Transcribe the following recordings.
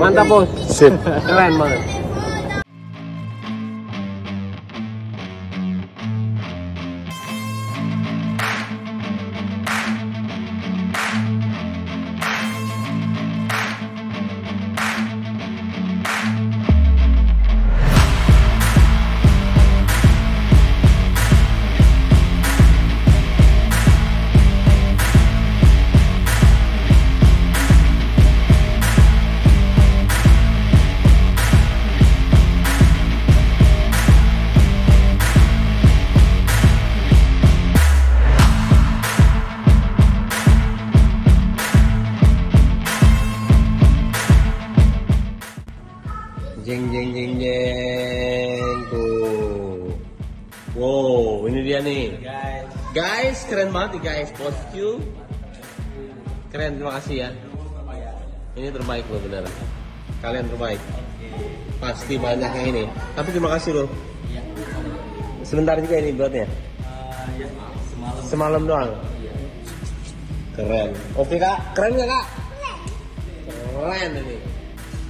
Mantap bos. Sip. Keren banget. Jeng jeng jeng jeng tuh. Wow, ini dia nih. Guys, keren banget nih guys. Bosku. Keren, terima kasih ya. Ini terbaik loh beneran. Kalian terbaik. Pasti banyak yang ini. Tapi terima kasih loh. Sebentar juga ini buatnya. Semalam doang. Keren. Oke kak, keren nggak kak? Keren ini.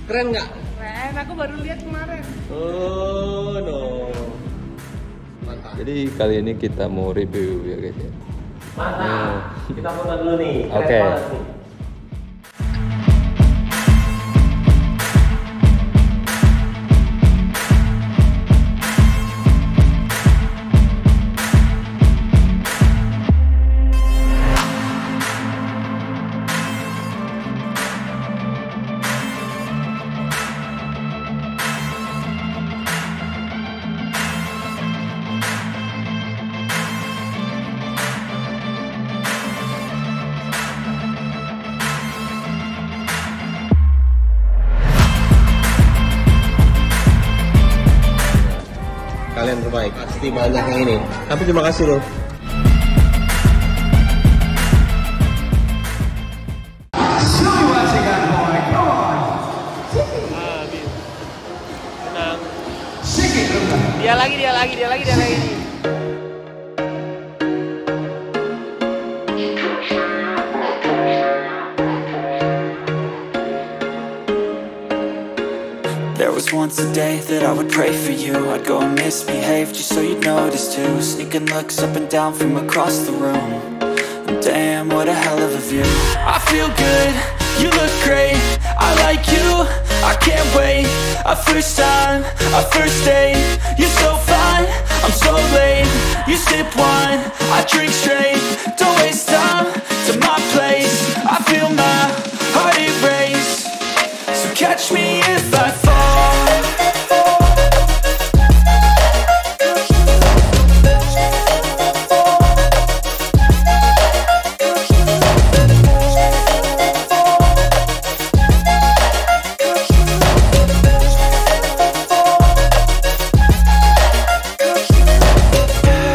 Keren nggak? Keren, aku baru lihat kemarin. Oh no. Mantap. Jadi kali ini kita mau review ya guys ya. Mantap. Kita foto dulu nih. Keren Oke. banget nih. Kalian terbaik, pasti banyak yang ini. Tapi terima kasih loh. Dia lagi. There was once a day that I would pray for you. I'd go and misbehave just so you'd notice too. Sneaking looks up and down from across the room. And damn, what a hell of a view. I feel good, you look great, I like you, I can't wait. A first time, a first date. You're so fine, I'm so late. You sip wine, I drink straight. Don't waste time to my place. I feel my heart erase. So catch me if I fall.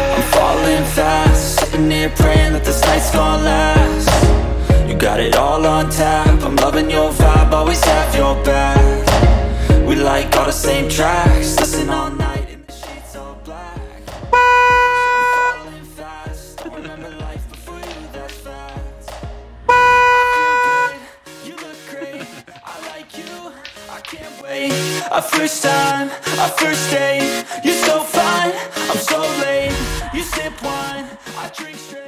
I'm falling fast, sitting here praying that this night's gonna last. You got it all on tap, I'm loving your vibe, always have your back. We like all the same tracks, listen all night in the sheets all black. I'm falling fast, don't remember life before you, that's fact. I feel good, you look great, I like you, I can't wait. A first time, a first date. You're so fine, I'm so late. You sip wine, I drink straight.